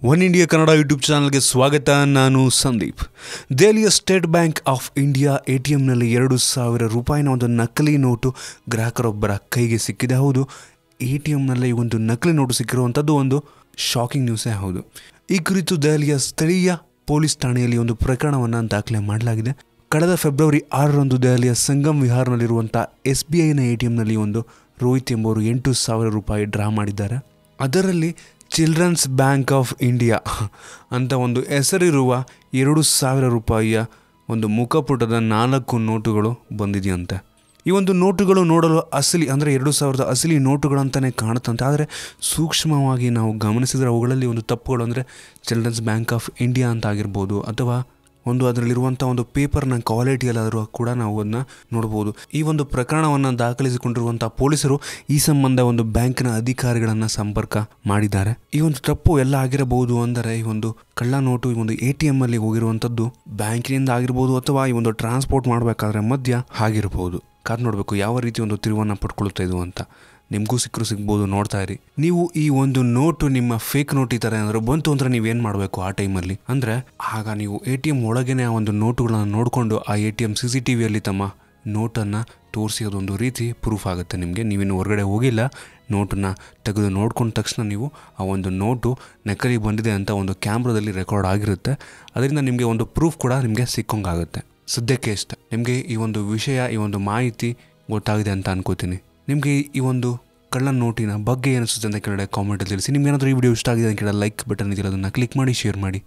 One India Kannada YouTube ಚಾನಲ್ಗೆ ಸ್ವಾಗತ. ನಾನು ಸಂದೀಪ್. ದೆಹಲಿಯ ಸ್ಟೇಟ್ ಬ್ಯಾಂಕ್ ಆಫ್ ಇಂಡಿಯಾ ATMನಲ್ಲಿ 2,000 ರೂಪಾಯಿನ ಒಂದು ನಕಲಿ ನೋಟು ಗ್ರಾಹಕರೊಬ್ಬರ ಕೈಗೆ ಸಿಕ್ಕಿದೆ. ಹೌದು, ATMನಲ್ಲಿ ಒಂದು ನಕಲಿ ನೋಟು ಸಿಕ್ಕಿರುವಂಥದ್ದು ಒಂದು ಶಾಕಿಂಗ್ ನ್ಯೂಸೇ ಹೌದು. ಈ ಕುರಿತು ದೆಹಲಿಯ ಸ್ಥಳೀಯ ಪೊಲೀಸ್ ಠಾಣೆಯಲ್ಲಿ ಒಂದು ಪ್ರಕರಣವನ್ನು ದಾಖಲೆ ಮಾಡಲಾಗಿದೆ. ಕಳೆದ ಫೆಬ್ರವರಿ 6ರಂದು ದೆಹಲಿಯ ಸಂಗಮ್ ವಿಹಾರ್ನಲ್ಲಿರುವಂಥ SBIನ ATMನಲ್ಲಿ ಒಂದು ರೋಹಿತ್ ಎಂಬುವರು 8,000 ರೂಪಾಯಿ ಡ್ರಾ ಮಾಡಿದ್ದಾರೆ. ಅದರಲ್ಲಿ ಚಿಲ್ಡ್ರನ್ಸ್ ಬ್ಯಾಂಕ್ ಆಫ್ ಇಂಡಿಯಾ ಅಂತ ಒಂದು ಹೆಸರಿರುವ 2,000 ರೂಪಾಯಿಯ ಒಂದು ಮುಖಪುಟದ 4 ನೋಟುಗಳು ಬಂದಿದೆಯಂತೆ. ಈ ಒಂದು ನೋಟುಗಳು ನೋಡಲು ಅಸಲಿ ಅಂದರೆ 2,000ದ ಅಸಲಿ ನೋಟುಗಳಂತಲೇ ಕಾಣುತ್ತಂತೆ. ಆದರೆ ಸೂಕ್ಷ್ಮವಾಗಿ ನಾವು ಗಮನಿಸಿದರೆ ಅವುಗಳಲ್ಲಿ ಒಂದು ತಪ್ಪುಗಳು ಅಂದರೆ ಚಿಲ್ಡ್ರನ್ಸ್ ಬ್ಯಾಂಕ್ ಆಫ್ ಇಂಡಿಯಾ ಅಂತ ಆಗಿರ್ಬೋದು, ಅಥವಾ ಒಂದು ಅದರಲ್ಲಿರುವಂಥ ಒಂದು ಪೇಪರ್ನ ಕ್ವಾಲಿಟಿಯಲ್ಲಾದರೂ ಕೂಡ ನಾವು ಅದನ್ನು ನೋಡ್ಬೋದು. ಈ ಒಂದು ಪ್ರಕರಣವನ್ನು ದಾಖಲಿಸಿಕೊಂಡಿರುವಂಥ ಪೊಲೀಸರು ಈ ಸಂಬಂಧ ಒಂದು ಬ್ಯಾಂಕಿನ ಅಧಿಕಾರಿಗಳನ್ನು ಸಂಪರ್ಕ ಮಾಡಿದ್ದಾರೆ. ಈ ಒಂದು ತಪ್ಪು ಎಲ್ಲ ಆಗಿರಬಹುದು ಅಂದರೆ ಈ ಒಂದು ಕಳ್ಳ ನೋಟು ಈ ಒಂದು ATMಲ್ಲಿ ಹೋಗಿರುವಂಥದ್ದು ಬ್ಯಾಂಕಿನಿಂದ ಆಗಿರ್ಬೋದು, ಅಥವಾ ಈ ಒಂದು ಟ್ರಾನ್ಸ್ಪೋರ್ಟ್ ಮಾಡಬೇಕಾದ್ರೆ ಮಧ್ಯ ಆಗಿರ್ಬೋದು. ಕಾದು ನೋಡಬೇಕು ಯಾವ ರೀತಿ ಒಂದು ತಿರುವನ್ನು ಪಡ್ಕೊಳ್ತಾ ಇದು ಅಂತ. ನಿಮಗೂ ಸಿಗ್ಬೋದು, ನೋಡ್ತಾ ಇರಿ. ನೀವು ಈ ಒಂದು ನೋಟು ನಿಮ್ಮ ಫೇಕ್ ನೋಟ್ ಈ ಥರ ಏನಾದರೂ ಬಂತು ಅಂದರೆ ನೀವೇನು ಮಾಡಬೇಕು ಆ ಟೈಮಲ್ಲಿ ಅಂದರೆ, ಆಗ ನೀವು ATM ಒಳಗೇನೆ ಆ ಒಂದು ನೋಟುಗಳನ್ನು ನೋಡಿಕೊಂಡು ಆ ATM CCTVಯಲ್ಲಿ ತಮ್ಮ ನೋಟನ್ನು ತೋರಿಸಿ ಅದೊಂದು ರೀತಿ ಪ್ರೂಫ್ ಆಗುತ್ತೆ ನಿಮಗೆ. ನೀವಿನ್ನು ಹೊರಗಡೆ ಹೋಗಿಲ್ಲ, ನೋಟನ್ನು ತೆಗೆದು ನೋಡ್ಕೊಂಡ ತಕ್ಷಣ ನೀವು ಆ ಒಂದು ನೋಟು ನಕಲಿ ಬಂದಿದೆ ಅಂತ ಒಂದು ಕ್ಯಾಮ್ರಾದಲ್ಲಿ ರೆಕಾರ್ಡ್ ಆಗಿರುತ್ತೆ. ಅದರಿಂದ ನಿಮಗೆ ಒಂದು ಪ್ರೂಫ್ ಕೂಡ ನಿಮಗೆ ಸಿಕ್ಕಂಗಾಗುತ್ತೆ. ಸದ್ಯಕ್ಕೆ ಇಷ್ಟ ನಿಮಗೆ ಈ ಒಂದು ವಿಷಯ, ಈ ಒಂದು ಮಾಹಿತಿ ಗೊತ್ತಾಗಿದೆ ಅಂತ ಅನ್ಕೋತೀನಿ. ನಿಮಗೆ ಈ ಒಂದು ಕಳ್ಳ ನೋಟಿನ ಬಗ್ಗೆ ಏನಿಸುತ್ತೆ ಅಂತ ಕೆಳಗಡೆ ಕಾಮೆಂಟಲ್ಲಿ ತಿಳಿಸಿ. ನಿಮ್ಗೆ ಏನಾದರೂ ಈ ವಿಡಿಯೋ ಇಷ್ಟ ಆಗಿದೆ ಅಂತ ಕೆಳಗಡೆ ಲೈಕ್ ಬಟನ್ ಇದೆಯಲ್ಲ, ಅದನ್ನು ಕ್ಲಿಕ್ ಮಾಡಿ ಶೇರ್ ಮಾಡಿ.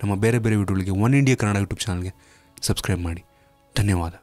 ನಮ್ಮ ಬೇರೆ ಬೇರೆ ವಿಡಿಯೋಗಳಿಗೆ ಒನ್ ಇಂಡಿಯಾ ಕನ್ನಡ ಯೂಟ್ಯೂಬ್ ಚಾನಲ್ಗೆ ಸಬ್ಸ್ಕ್ರೈಬ್ ಮಾಡಿ. ಧನ್ಯವಾದ.